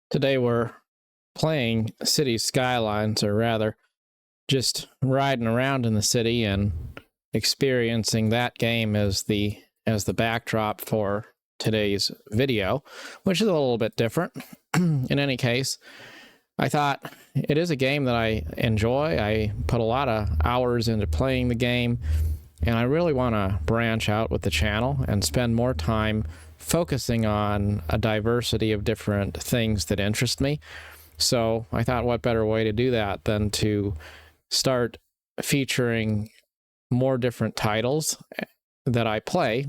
Today we're playing City Skylines, or rather, just riding around in the city and experiencing that game as the backdrop for today's video, which is a little bit different. In any case, I thought it is a game that I enjoy. I put a lot of hours into playing the game, and I really want to branch out with the channel and spend more time focusing on a diversity of different things that interest me. So I thought, what better way to do that than to start featuring more different titles that I play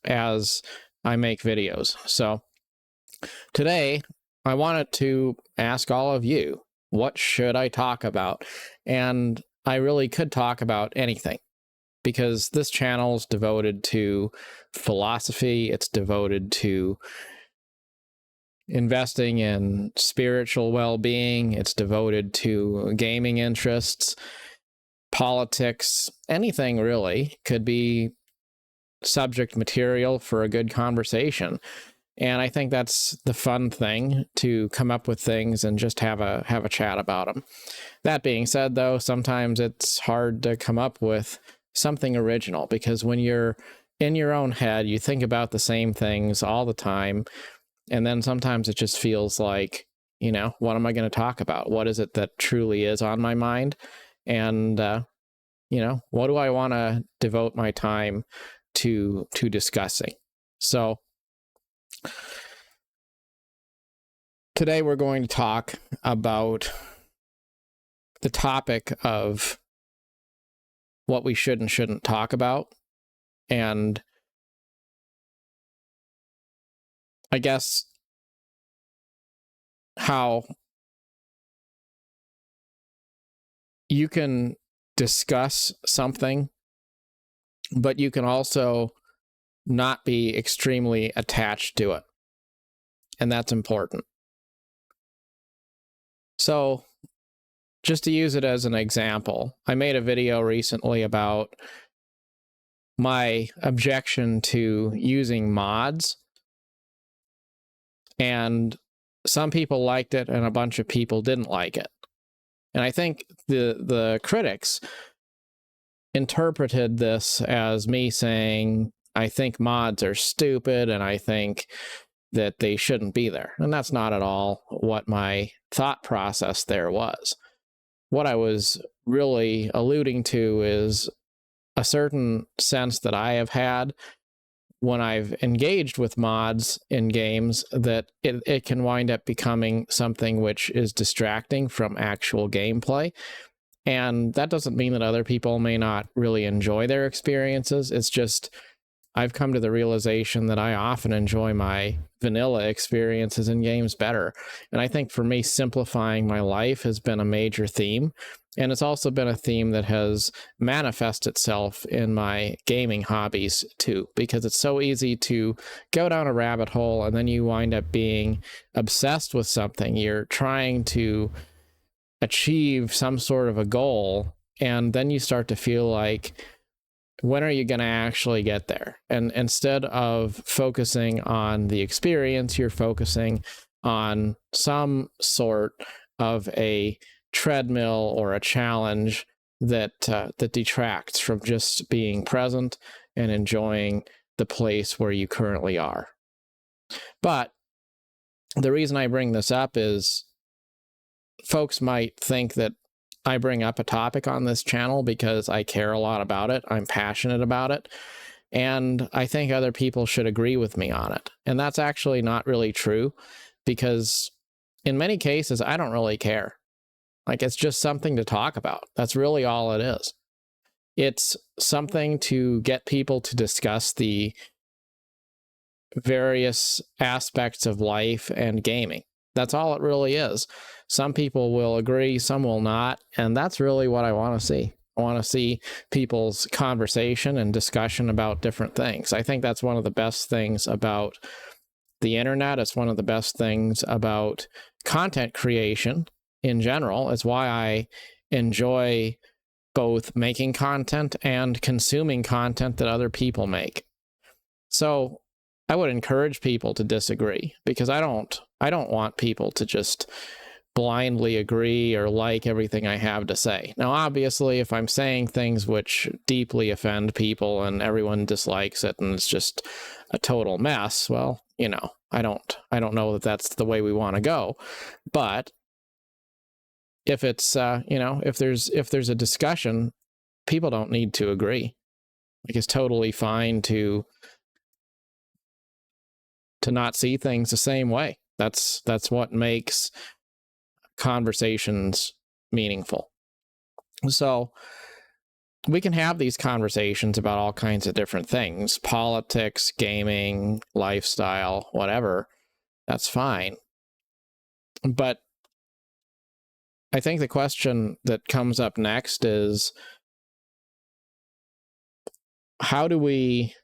as I make videos. So today I wanted to ask all of you, what should I talk about? And I really could talk about anything, because this channel is devoted to philosophy. It's devoted to investing in spiritual well-being. It's devoted to gaming interests, politics, anything really could be subject material for a good conversation. And I think that's the fun thing, to come up with things and just have a chat about them. That being said, though, sometimes it's hard to come up with something original, because when you're in your own head, you think about the same things all the time. And then sometimes it just feels like, what am I going to talk about? What is it that truly is on my mind? And, what do I want to devote my time to discussing? So today we're going to talk about the topic of what we should and shouldn't talk about. And I guess how you can discuss something, but you can also not be extremely attached to it. And that's important. So just to use it as an example, I made a video recently about my objection to using mods. And some people liked it and a bunch of people didn't like it. And I think the critics interpreted this as me saying, I think mods are stupid and I think that they shouldn't be there. And that's not at all what my thought process there was. What I was really alluding to is a certain sense that I have had when I've engaged with mods in games, that it can wind up becoming something which is distracting from actual gameplay. And that doesn't mean that other people may not really enjoy their experiences. It's just I've come to the realization that I often enjoy my vanilla experiences in games better. And I think for me, simplifying my life has been a major theme. And it's also been a theme that has manifested itself in my gaming hobbies too, because it's so easy to go down a rabbit hole and then you wind up being obsessed with something. You're trying to achieve some sort of a goal, and then you start to feel like, when are you going to actually get there? And instead of focusing on the experience, you're focusing on some sort of a treadmill or a challenge that detracts from just being present and enjoying the place where you currently are. But the reason I bring this up is folks might think that I bring up a topic on this channel because I care a lot about it. I'm passionate about it. And I think other people should agree with me on it. And that's actually not really true, because in many cases, I don't really care. Like, it's just something to talk about. That's really all it is. It's something to get people to discuss the various aspects of life and gaming. That's all it really is. Some people will agree, some will not, and that's really what I want to see. I want to see people's conversation and discussion about different things. I think that's one of the best things about the internet. It's one of the best things about content creation in general. It's why I enjoy both making content and consuming content that other people make. So I would encourage people to disagree, because I don't I don't want people to just blindly agree or like everything I have to say. Now, obviously, if I'm saying things which deeply offend people and everyone dislikes it and it's just a total mess, well, I don't know that that's the way we want to go. But if it's, if there's a discussion, people don't need to agree. Like, it's totally fine to not see things the same way. That's what makes conversations meaningful. So we can have these conversations about all kinds of different things, politics, gaming, lifestyle, whatever. That's fine. But I think the question that comes up next is, how do we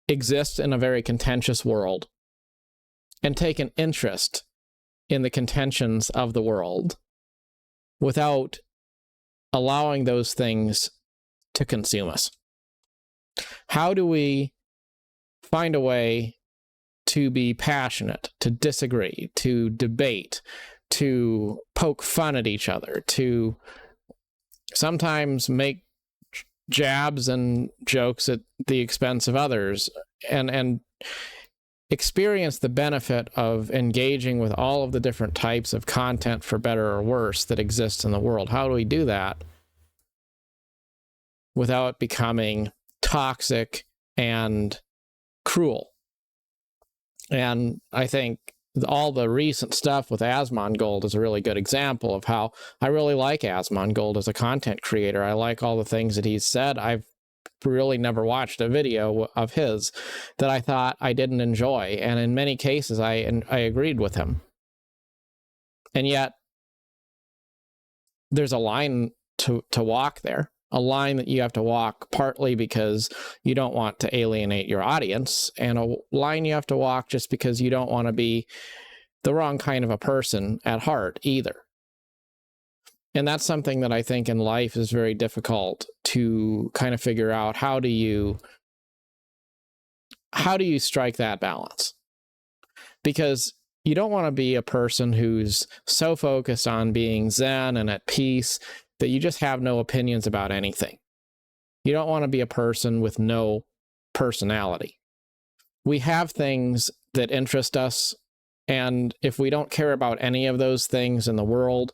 exist in a very contentious world and take an interest in the contentions of the world without allowing those things to consume us? How do we find a way to be passionate, to disagree, to debate, to poke fun at each other, to sometimes make jabs and jokes at the expense of others, and experience the benefit of engaging with all of the different types of content, for better or worse, that exists in the world? How do we do that without becoming toxic and cruel? And I think all the recent stuff with Asmongold is a really good example of how I really like Asmongold as a content creator. I like all the things that he's said. I've really never watched a video of his that I thought I didn't enjoy, and in many cases I agreed with him. And yet there's a line to walk there, a line that you have to walk partly because you don't want to alienate your audience, and a line you have to walk just because you don't want to be the wrong kind of a person at heart either. And that's something that I think in life is very difficult to kind of figure out. How do you strike that balance? Because you don't want to be a person who's so focused on being zen and at peace that you just have no opinions about anything. You don't want to be a person with no personality. We have things that interest us, and if we don't care about any of those things in the world,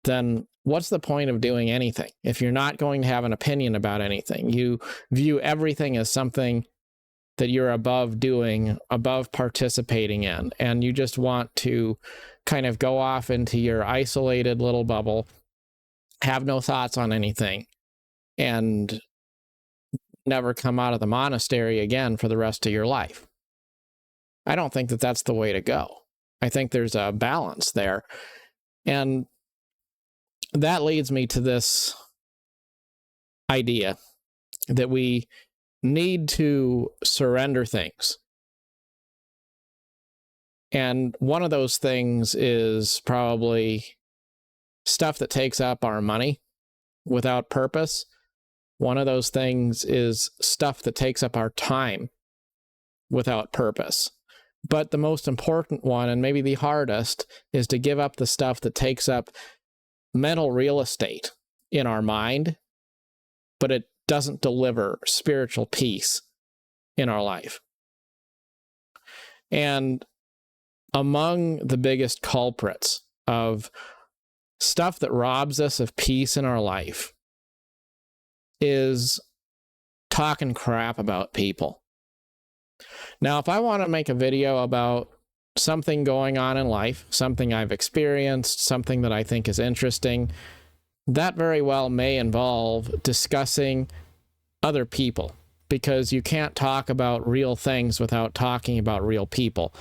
then what's the point of doing anything? If you're not going to have an opinion about anything, you view everything as something that you're above doing, above participating in, and you just want to kind of go off into your isolated little bubble, have no thoughts on anything, and never come out of the monastery again for the rest of your life. I don't think that that's the way to go. I think there's a balance there. And that leads me to this idea that we need to surrender things. And one of those things is probably stuff that takes up our money without purpose. One of those things is stuff that takes up our time without purpose. But the most important one, and maybe the hardest, is to give up the stuff that takes up mental real estate in our mind, but it doesn't deliver spiritual peace in our life. And among the biggest culprits of stuff that robs us of peace in our life is talking crap about people. Now, if I want to make a video about something going on in life, something I've experienced, something that I think is interesting, that very well may involve discussing other people, because you can't talk about real things without talking about real people.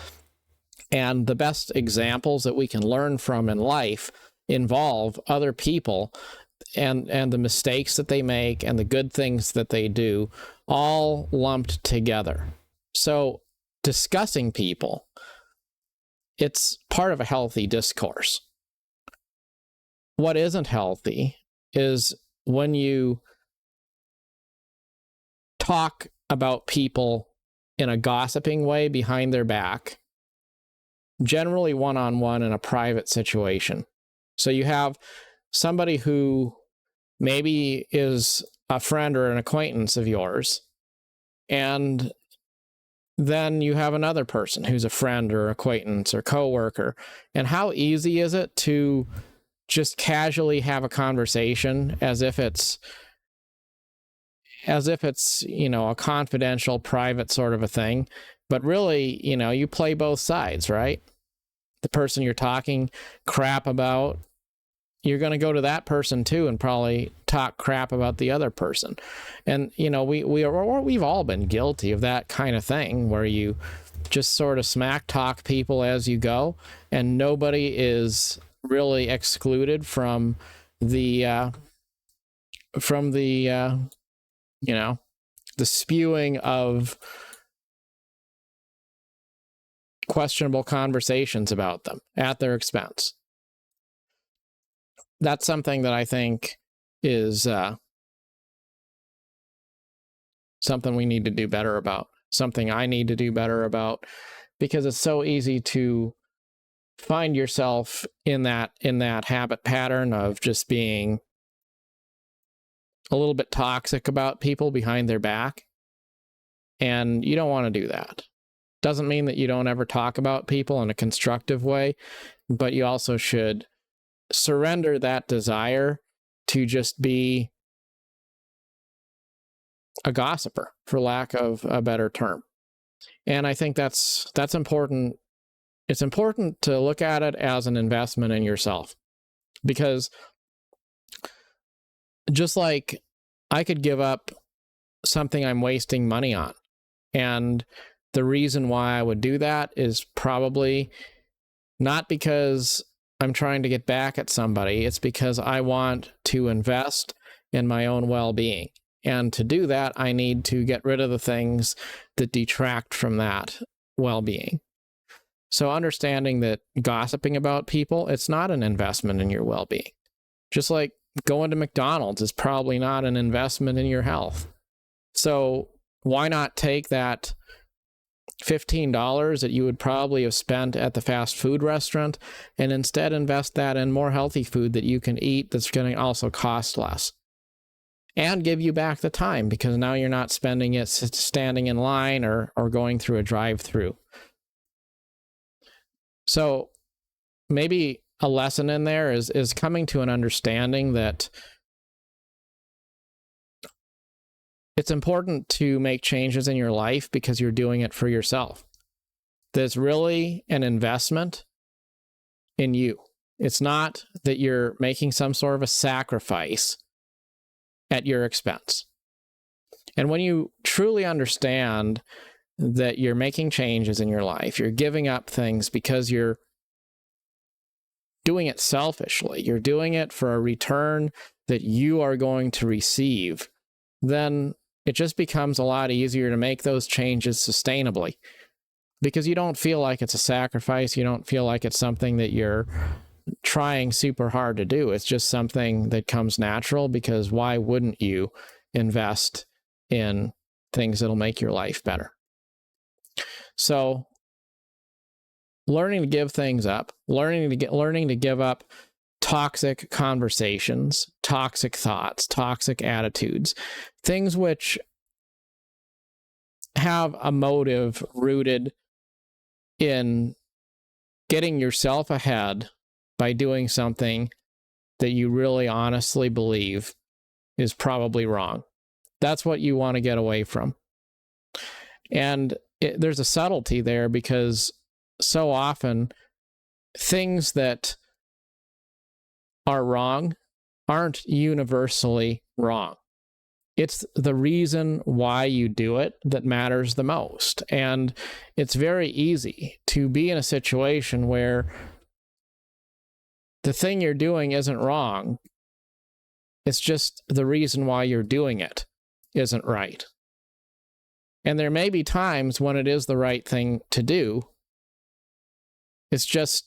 And the best examples that we can learn from in life involve other people and the mistakes that they make and the good things that they do, all lumped together. So discussing people, it's part of a healthy discourse. What isn't healthy is when you talk about people in a gossiping way behind their back, generally one-on-one in a private situation. So you have somebody who maybe is a friend or an acquaintance of yours, and then you have another person who's a friend or acquaintance or coworker. And how easy is it to just casually have a conversation as if it's, a confidential, private sort of a thing. But really, you play both sides, right? The person you're talking crap about, you're going to go to that person too and probably talk crap about the other person. And, we've all been guilty of that kind of thing where you just sort of smack talk people as you go, and nobody is really excluded from the the spewing of questionable conversations about them at their expense. That's something that I think is something we need to do better about, something I need to do better about, because it's so easy to find yourself in that habit pattern of just being a little bit toxic about people behind their back. And you don't want to do that. Doesn't mean that you don't ever talk about people in a constructive way, but you also should surrender that desire to just be a gossiper, for lack of a better term. And I think that's important. It's important to look at it as an investment in yourself, because just like I could give up something I'm wasting money on, and the reason why I would do that is probably not because I'm trying to get back at somebody. It's because I want to invest in my own well-being. And to do that, I need to get rid of the things that detract from that well-being. So understanding that gossiping about people, it's not an investment in your well-being. Just like going to McDonald's is probably not an investment in your health. So why not take that $15 that you would probably have spent at the fast food restaurant and instead invest that in more healthy food that you can eat that's going to also cost less and give you back the time, because now you're not spending it standing in line or going through a drive-through. So maybe a lesson in there is coming to an understanding that it's important to make changes in your life because you're doing it for yourself. There's really an investment in you. It's not that you're making some sort of a sacrifice at your expense. And when you truly understand that you're making changes in your life, you're giving up things because you're doing it selfishly, you're doing it for a return that you are going to receive, then it just becomes a lot easier to make those changes sustainably, because you don't feel like it's a sacrifice. You don't feel like it's something that you're trying super hard to do. It's just something that comes natural, because why wouldn't you invest in things that'll make your life better? So learning to give things up, learning to give up toxic conversations, toxic thoughts, toxic attitudes, things which have a motive rooted in getting yourself ahead by doing something that you really honestly believe is probably wrong. That's what you want to get away from. And there's a subtlety there, because so often things that are wrong aren't universally wrong. It's the reason why you do it that matters the most. And it's very easy to be in a situation where the thing you're doing isn't wrong. It's just the reason why you're doing it isn't right. And there may be times when it is the right thing to do. It's just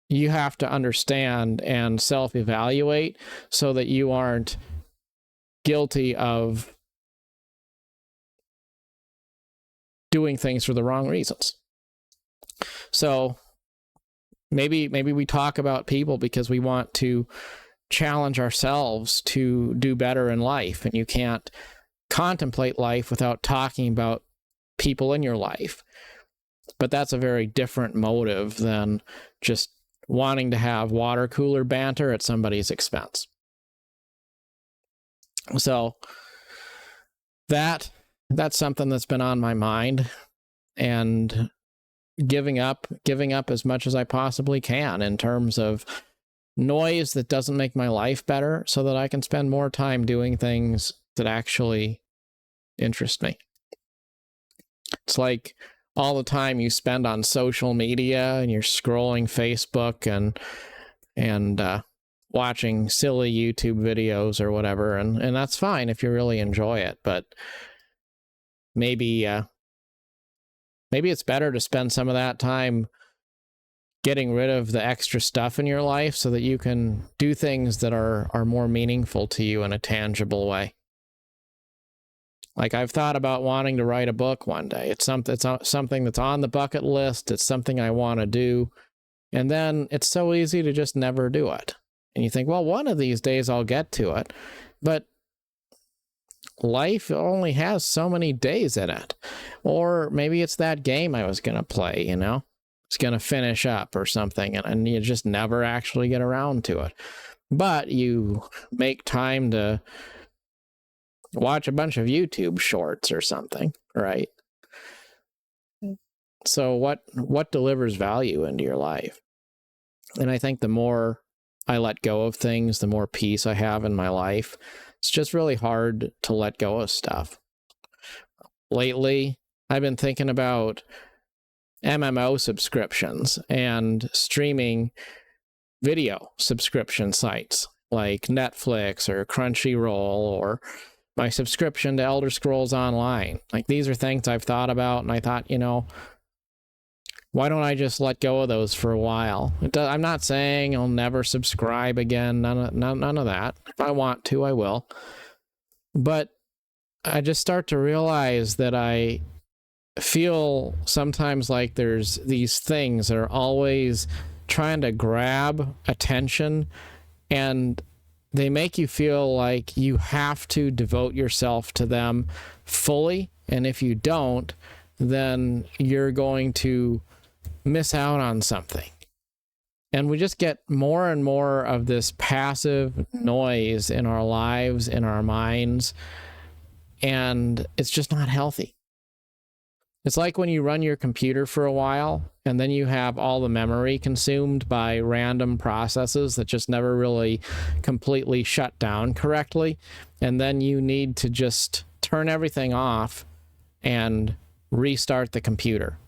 you have to understand and self-evaluate so that you aren't guilty of doing things for the wrong reasons. So maybe we talk about people because we want to challenge ourselves to do better in life, and you can't contemplate life without talking about people in your life. But that's a very different motive than just wanting to have water cooler banter at somebody's expense. So that's something that's been on my mind, and giving up as much as I possibly can in terms of noise that doesn't make my life better, so that I can spend more time doing things that actually interest me. It's like all the time you spend on social media and you're scrolling Facebook and watching silly YouTube videos or whatever, and that's fine if you really enjoy it, but maybe it's better to spend some of that time getting rid of the extra stuff in your life so that you can do things that are more meaningful to you in a tangible way. Like, I've thought about wanting to write a book one day. It's something that's on the bucket list. It's something I want to do. And then it's so easy to just never do it. And you think, well, one of these days I'll get to it. But life only has so many days in it. Or maybe it's that game I was going to play, It's going to finish up or something, and you just never actually get around to it. But you make time to watch a bunch of YouTube shorts or something, right? So what delivers value into your life? And I think the more I let go of things, the more peace I have in my life. It's just really hard to let go of stuff. Lately, I've been thinking about MMO subscriptions and streaming video subscription sites like Netflix or Crunchyroll, or my subscription to Elder Scrolls Online. Like, these are things I've thought about, and I thought, why don't I just let go of those for a while? I'm not saying I'll never subscribe again, none of that. If I want to, I will. But I just start to realize that I feel sometimes like there's these things that are always trying to grab attention, and they make you feel like you have to devote yourself to them fully, and if you don't, then you're going to miss out on something. And we just get more and more of this passive noise in our lives, in our minds, and it's just not healthy. It's like when you run your computer for a while and then you have all the memory consumed by random processes that just never really completely shut down correctly. And then you need to just turn everything off and restart the computer.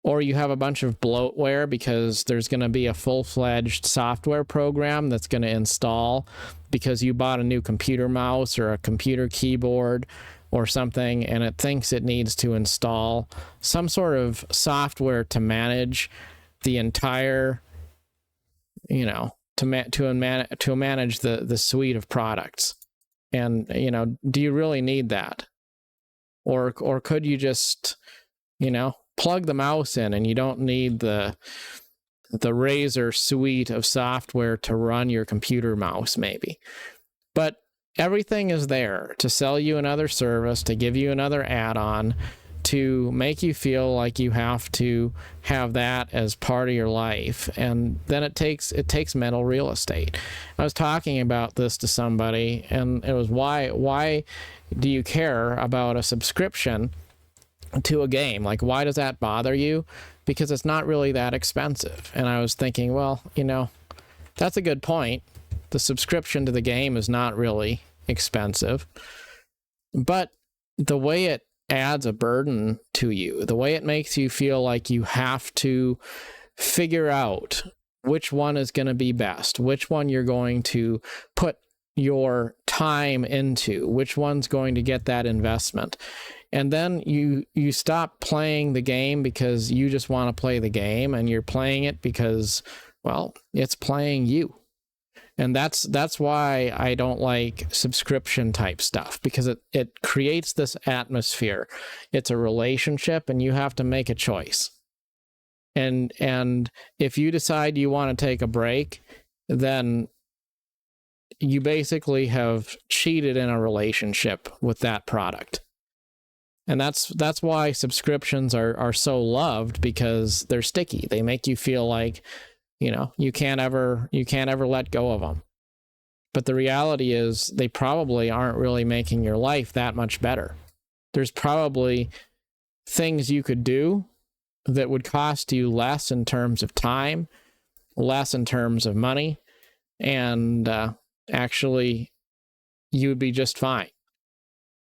Or you have a bunch of bloatware because there's going to be a full-fledged software program that's going to install because you bought a new computer mouse or a computer keyboard or something, and it thinks it needs to install some sort of software to manage the entire, to manage the suite of products. And, do you really need that? Or could you just, plug the mouse in, and you don't need the Razer suite of software to run your computer mouse, maybe. But everything is there to sell you another service, to give you another add-on, to make you feel like you have to have that as part of your life. And then it takes mental real estate. I was talking about this to somebody, and it was, why do you care about a subscription to a game? Like, why does that bother you? Because it's not really that expensive. And I was thinking, well, that's a good point. The subscription to the game is not really expensive, but the way it adds a burden to you, the way it makes you feel like you have to figure out which one is going to be best, which one you're going to put your time into, which one's going to get that investment. And then you stop playing the game because you just want to play the game, and you're playing it because, well, it's playing you. And that's why I don't like subscription type stuff, because it creates this atmosphere. It's a relationship and you have to make a choice. And if you decide you want to take a break, then you basically have cheated in a relationship with that product. And that's why subscriptions are so loved, because they're sticky. They make you feel like, you can't ever let go of them. But the reality is they probably aren't really making your life that much better. There's probably things you could do that would cost you less in terms of time, less in terms of money, and actually you would be just fine.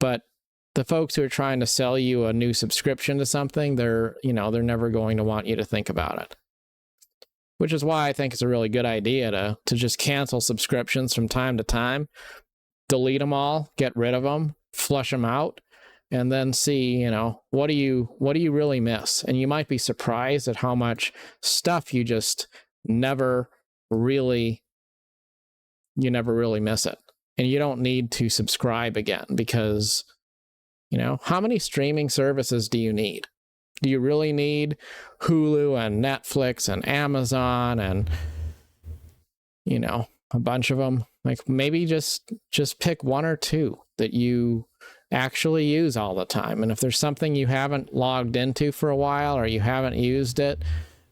But the folks who are trying to sell you a new subscription to something, they're never going to want you to think about it. Which is why I think it's a really good idea to just cancel subscriptions from time to time, delete them all, get rid of them, flush them out, and then see, what do you really miss? And you might be surprised at how much stuff you just never really miss it. And you don't need to subscribe again, because how many streaming services do you need? Do you really need Hulu and Netflix and Amazon and, a bunch of them? Like, maybe just pick one or two that you actually use all the time. And if there's something you haven't logged into for a while, or you haven't used it,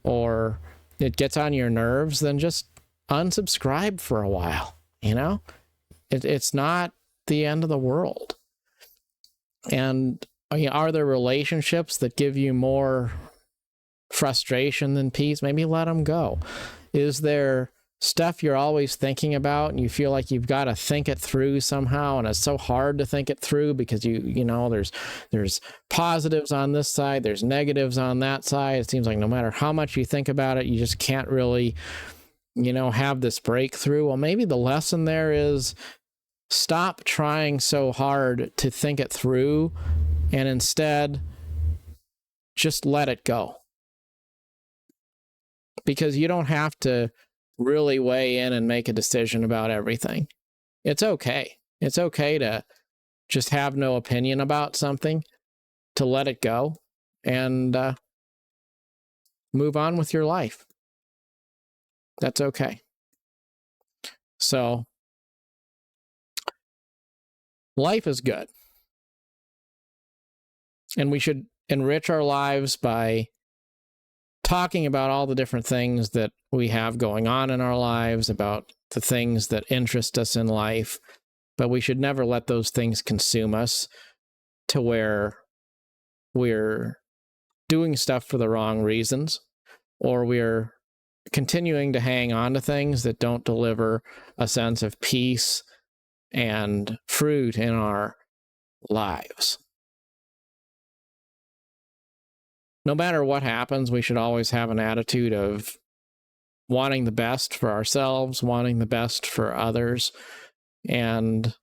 or it gets on your nerves, then just unsubscribe for a while. It's not the end of the world. And are there relationships that give you more frustration than peace? Maybe let them go. Is there stuff you're always thinking about and you feel like you've got to think it through somehow, and it's so hard to think it through because there's positives on this side, there's negatives on that side. It seems like no matter how much you think about it, you just can't really have this breakthrough. Well, maybe the lesson there is stop trying so hard to think it through, and instead just let it go. Because you don't have to really weigh in and make a decision about everything. It's okay. It's okay to just have no opinion about something, to let it go, and move on with your life. That's okay. So, life is good. And we should enrich our lives by talking about all the different things that we have going on in our lives, about the things that interest us in life. But we should never let those things consume us to where we're doing stuff for the wrong reasons, or we're continuing to hang on to things that don't deliver a sense of peace and fruit in our lives. No matter what happens, we should always have an attitude of wanting the best for ourselves, wanting the best for others. And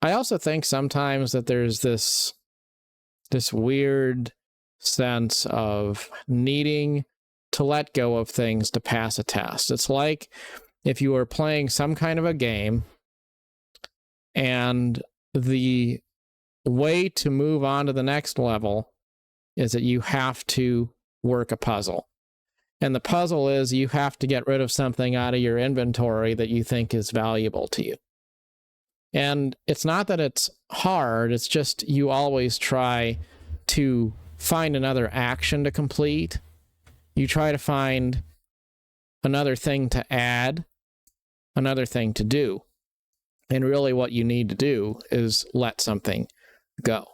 I also think sometimes that there's this weird sense of needing to let go of things to pass a test. It's like if you were playing some kind of a game, and the way to move on to the next level is that you have to work a puzzle. And the puzzle is you have to get rid of something out of your inventory that you think is valuable to you. And it's not that it's hard, it's just you always try to find another action to complete. You try to find another thing to add, another thing to do. And really what you need to do is let something go.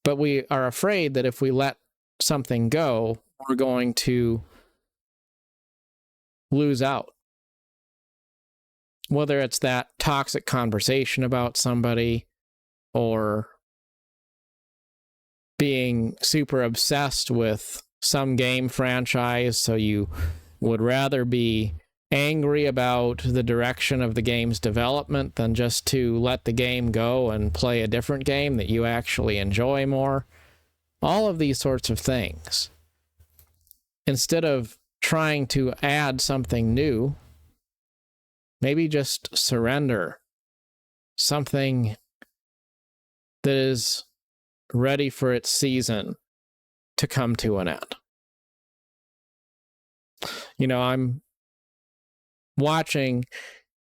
But we are afraid that if we let something go, we're going to lose out. Whether it's that toxic conversation about somebody, or being super obsessed with some game franchise, so you would rather be angry about the direction of the game's development than just to let the game go and play a different game that you actually enjoy more. All of these sorts of things. Instead of trying to add something new, Maybe just surrender something that is ready for its season to come to an end. You know, I'm watching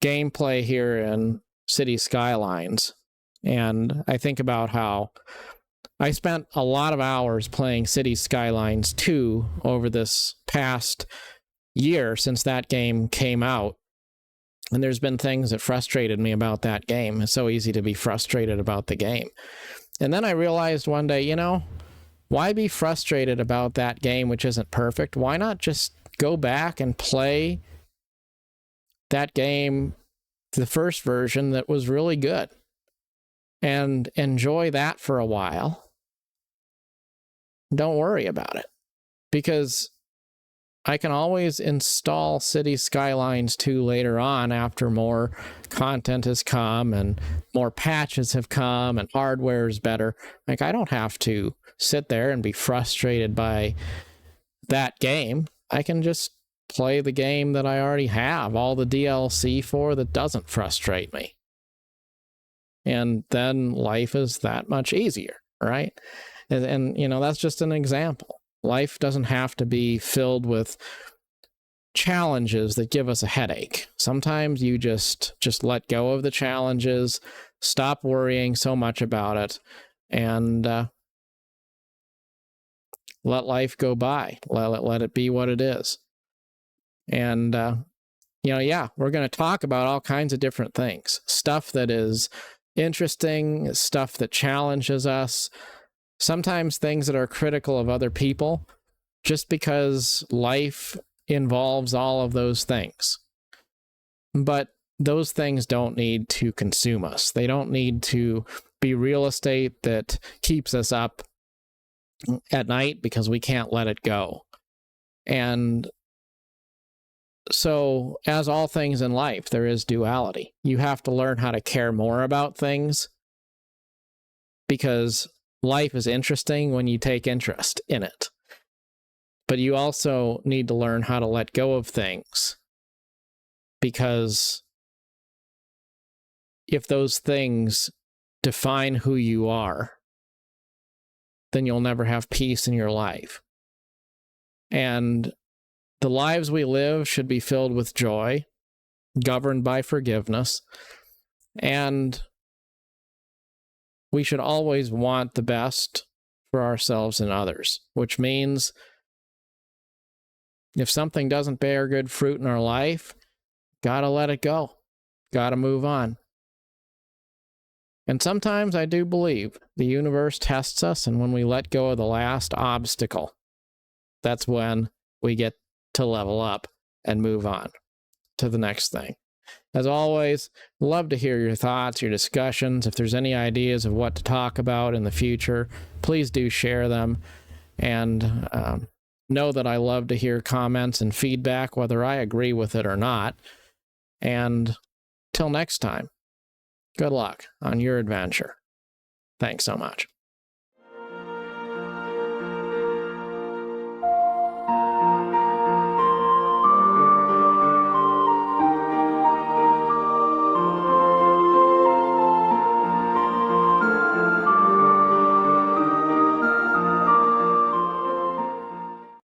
gameplay here in City Skylines, and I think about how I spent a lot of hours playing City Skylines 2 over this past year since that game came out. And there's been things that frustrated me about that game. It's so easy to be frustrated about the game. And then I realized one day, you know, why be frustrated about that game which isn't perfect? Why not just go back and play that game, the first version that was really good, and enjoy that for a while? Don't worry about it, because I can always install City Skylines 2 later on after more content has come and more patches have come and hardware is better. Like, I don't have to sit there and be frustrated by that game. I can just play the game that I already have all the DLC for that doesn't frustrate me. And then life is that much easier, right? And you know, that's just an example. Life doesn't have to be filled with challenges that give us a headache. Sometimes you just let go of the challenges, stop worrying so much about it, and let life go by. Let it be what it is. And, you know, yeah, we're going to talk about all kinds of different things. Stuff that is interesting, stuff that challenges us, sometimes things that are critical of other people, just because life involves all of those things. But those things don't need to consume us. They don't need to be real estate that keeps us up at night because we can't let it go. And so, as all things in life, there is duality. You have to learn how to care more about things, because life is interesting when you take interest in it. But you also need to learn how to let go of things, because if those things define who you are, then you'll never have peace in your life. And the lives we live should be filled with joy, governed by forgiveness, and we should always want the best for ourselves and others, which means if something doesn't bear good fruit in our life, gotta let it go, gotta move on. And sometimes I do believe the universe tests us, and when we let go of the last obstacle, that's when we get to level up and move on to the next thing. As always, love to hear your thoughts, your discussions. If there's any ideas of what to talk about in the future, please do share them. And know that I love to hear comments and feedback, whether I agree with it or not. And till next time, good luck on your adventure. Thanks so much.